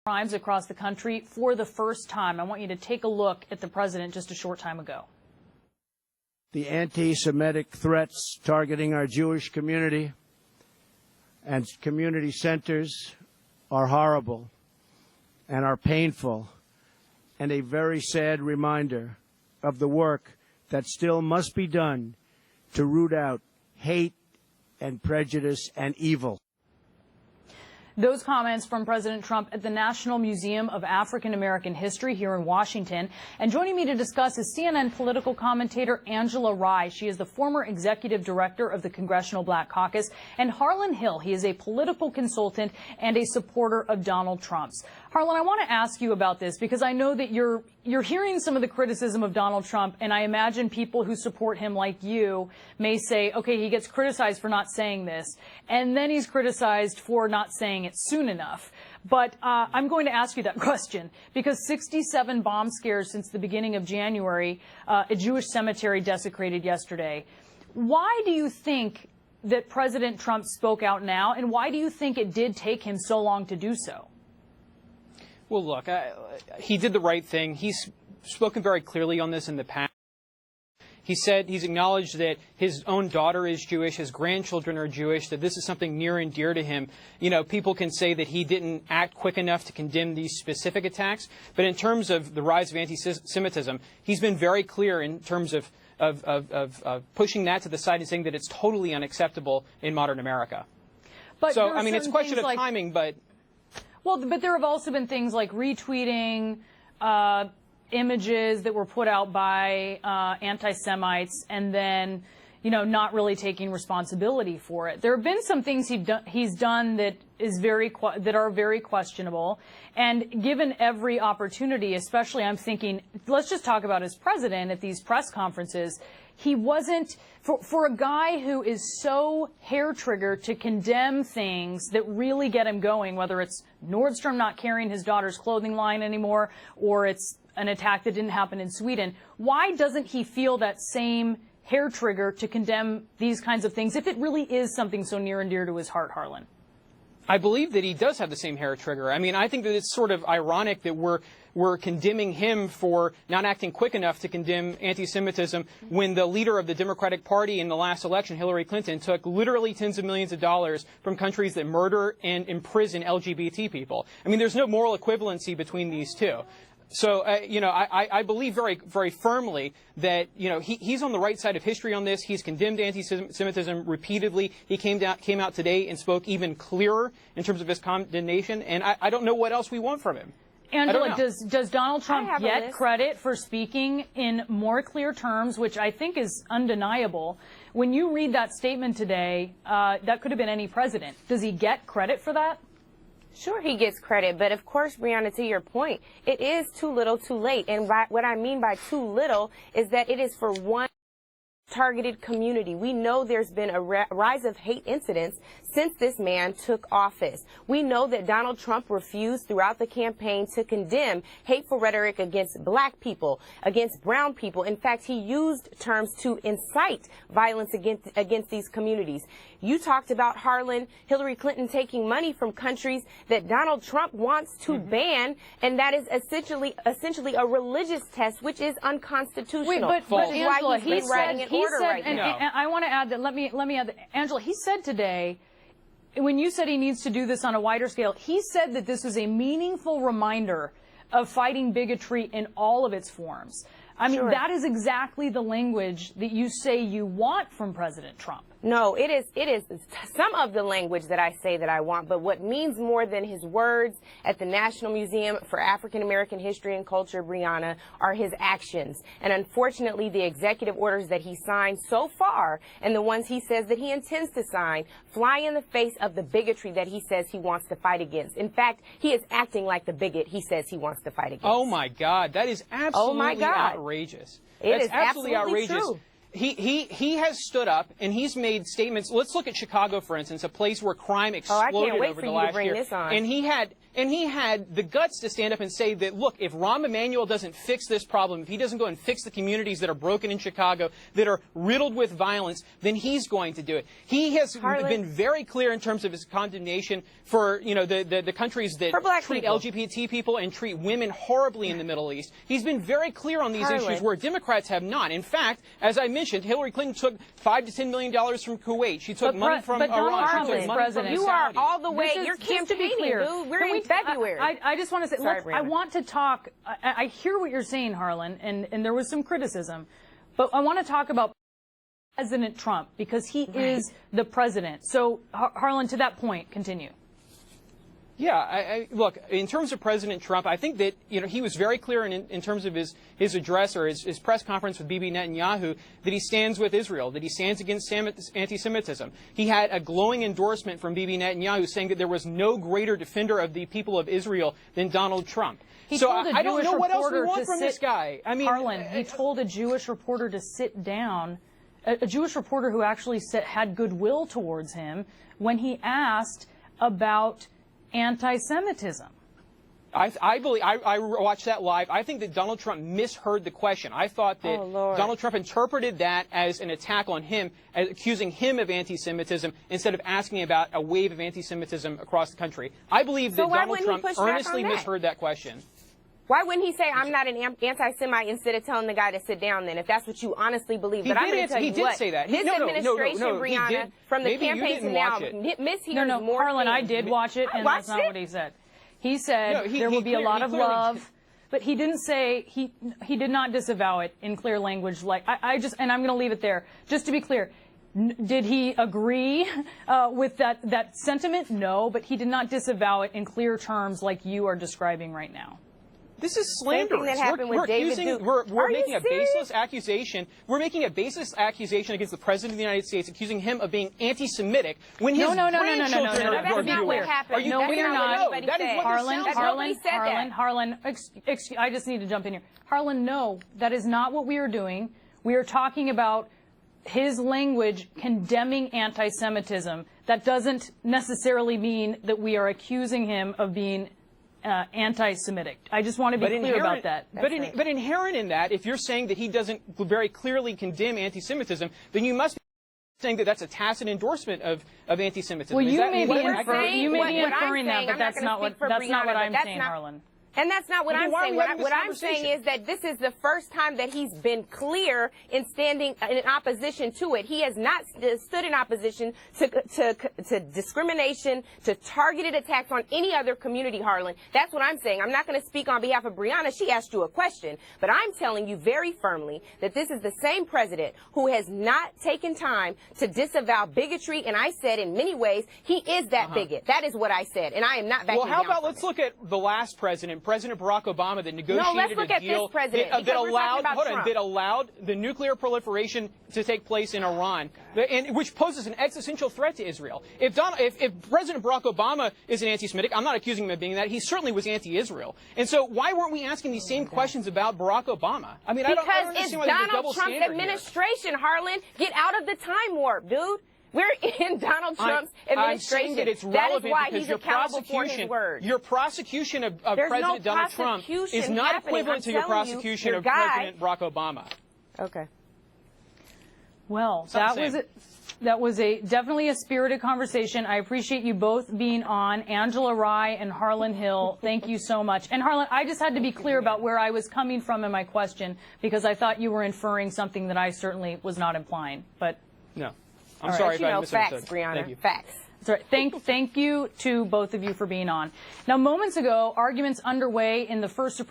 crimes across the country for the first time. I want you to take a look at the president just a short time ago. The anti-Semitic threats targeting our Jewish community and community centers are horrible and are painful and a very sad reminder of the work that still must be done to root out hate and prejudice and evil. Those comments from President Trump at the National Museum of African American History here in Washington. And joining me to discuss is CNN political commentator Angela Rye. She is the former executive director of the Congressional Black Caucus. And Harlan Hill, he is a political consultant and a supporter of Donald Trump's. Harlan, I want to ask you about this because I know that you're hearing some of the criticism of Donald Trump, and I imagine people who support him like you may say, okay, he gets criticized for not saying this, and then he's criticized for not saying it soon enough. But I'm going to ask you that question because 67 bomb scares since the beginning of January, a Jewish cemetery desecrated yesterday. Why do you think that President Trump spoke out now, and why do you think it did take him so long to do so? Well, look, he did the right thing. He's spoken very clearly on this in the past. He's acknowledged that his own daughter is Jewish, his grandchildren are Jewish, that this is something near and dear to him. You know, people can say that he didn't act quick enough to condemn these specific attacks, but in terms of the rise of anti-Semitism, he's been very clear in terms of pushing that to the side and saying that it's totally unacceptable in modern America. But so, I mean, it's a question of timing, but... Well, but there have also been things like retweeting images that were put out by anti-Semites and then, you know, not really taking responsibility for it. There have been some things he's done that are very questionable. And given every opportunity, especially I'm thinking, let's just talk about his president at these press conferences. He wasn't, for a guy who is so hair-triggered to condemn things that really get him going, whether it's Nordstrom not carrying his daughter's clothing line anymore, or it's an attack that didn't happen in Sweden, why doesn't he feel that same hair trigger to condemn these kinds of things if it really is something so near and dear to his heart, Harlan? I believe that he does have the same hair trigger. I mean, I think that it's sort of ironic that we're condemning him for not acting quick enough to condemn anti-Semitism when the leader of the Democratic Party in the last election, Hillary Clinton, took literally tens of millions of dollars from countries that murder and imprison LGBT people. I mean, there's no moral equivalency between these two. So, you know, I believe very, very firmly that, you know, he's on the right side of history on this. He's condemned anti-Semitism repeatedly. He came out today and spoke even clearer in terms of his condemnation. And I don't know what else we want from him. Angela, does Donald Trump get credit for speaking in more clear terms, which I think is undeniable? When you read that statement today, that could have been any president. Does he get credit for that? Sure, he gets credit, but of course, Brianna, to your point, it is too little too late. And what I mean by too little is that it is for one targeted community. We know there's been a rise of hate incidents since this man took office. We know that Donald Trump refused throughout the campaign to condemn hateful rhetoric against black people, against brown people. In fact, he used terms to incite violence against these communities. You talked about, Harlan, Hillary Clinton taking money from countries that Donald Trump wants to ban, and that is essentially a religious test, which is unconstitutional. Wait, but Angela, he said, and I want to add that, let me add that, Angela, he said today, when you said he needs to do this on a wider scale, he said that this is a meaningful reminder of fighting bigotry in all of its forms. I mean, that is exactly the language that you say you want from President Trump. No, it is some of the language that I say that I want, but what means more than his words at the National Museum for African American History and Culture, Brianna, are his actions. And unfortunately, the executive orders that he signed so far and the ones he says that he intends to sign fly in the face of the bigotry that he says he wants to fight against. In fact, he is acting like the bigot he says he wants to fight against. Oh, my God. That is absolutely outrageous. It is absolutely outrageous. True. he has stood up and he's made statements. Let's look at Chicago, for instance, a place where crime exploded over the last year. And he had the guts to stand up and say that, look, if Rahm Emanuel doesn't fix this problem, if he doesn't go and fix the communities that are broken in Chicago, that are riddled with violence, then he's going to do it. He has been very clear in terms of his condemnation for, the countries that treat LGBT people and treat women horribly in the Middle East. He's been very clear on these issues where Democrats have not. In fact, as I mentioned, Hillary Clinton took $5 to $10 million from Kuwait. She took money from Iran. She took money from you are all the way. You're campaigning, dude. We're in February. I just want to say, Sorry, I want to talk. I hear what you're saying, Harlan, and there was some criticism, but I want to talk about President Trump because he is the president. So, Harlan, to that point, continue. Yeah, look, in terms of President Trump, I think that, he was very clear in terms of his address or his press conference with Bibi Netanyahu that he stands with Israel, that he stands against anti-Semitism. He had a glowing endorsement from Bibi Netanyahu saying that there was no greater defender of the people of Israel than Donald Trump. So I don't know what else we want from this guy. I mean, Harlan, he told a Jewish reporter to sit down, a Jewish reporter who actually had goodwill towards him when he asked about anti-Semitism. I believe I watched that live. I think that Donald Trump misheard the question. I thought that Donald Trump interpreted that as an attack on him, as accusing him of anti-Semitism instead of asking about a wave of anti-Semitism across the country. I believe that Donald Trump earnestly misheard that question. Why wouldn't he say, I'm not an anti-Semite, instead of telling the guy to sit down then, if that's what you honestly believe? But I'm going to tell you what. He did say that. His administration, Brianna, from the campaign to now, mishears more Harlan, things. I did watch it, and that's not what he said. He said there will be a lot of love, but he didn't say, he did not disavow it in clear language. Like, and I'm going to leave it there. Just to be clear, did he agree with that sentiment? No, but he did not disavow it in clear terms like you are describing right now. This is slanderous. That happened with We're making a baseless accusation. We're making a baseless accusation against the President of the United States, accusing him of being anti-Semitic when his grandchildren are That's not what happened. No, we are not. That is what Harlan, I just need to jump in here. Harlan, no, that is not what we are doing. We are talking about his language condemning anti-Semitism. That doesn't necessarily mean that we are accusing him of being anti-Semitic. I just want to be clear about that. But inherent in that, if you're saying that he doesn't very clearly condemn anti-Semitism, then you must be saying that that's a tacit endorsement of anti-Semitism. Well, you may be inferring that, but that's not what I'm saying, Harlan. And that's not what I'm saying. What I'm saying is that this is the first time that he's been clear in standing in opposition to it. He has not stood in opposition to discrimination, to targeted attacks on any other community, Harlan. That's what I'm saying. I'm not going to speak on behalf of Brianna. She asked you a question. But I'm telling you very firmly that this is the same president who has not taken time to disavow bigotry. And I said in many ways, he is that bigot. That is what I said. And I am not backing down. Well, how about let's look at the last president, President Barack Obama, that negotiated a deal that allowed the nuclear proliferation to take place in Iran, and which poses an existential threat to Israel. If President Barack Obama is an anti-Semitic, I'm not accusing him of being that. He certainly was anti-Israel. And so why weren't we asking these same questions about Barack Obama? I mean, I don't understand why there's a double standard here. Because it's Donald Trump's administration, Harlan. Get out of the time warp, dude. We're in Donald Trump's administration. I'm saying that it's relevant because your prosecution of President Donald Trump is not equivalent to your prosecution of President Barack Obama. Okay. Well, that was definitely a spirited conversation. I appreciate you both being on. Angela Rye and Harlan Hill, thank you so much. And Harlan, I just had to be clear about where I was coming from in my question because I thought you were inferring something that I certainly was not implying. But no. I'm sorry if I misunderstood. Facts, Brianna. Thank you. Facts. That's right. Thank you to both of you for being on. Now, moments ago, arguments underway in the first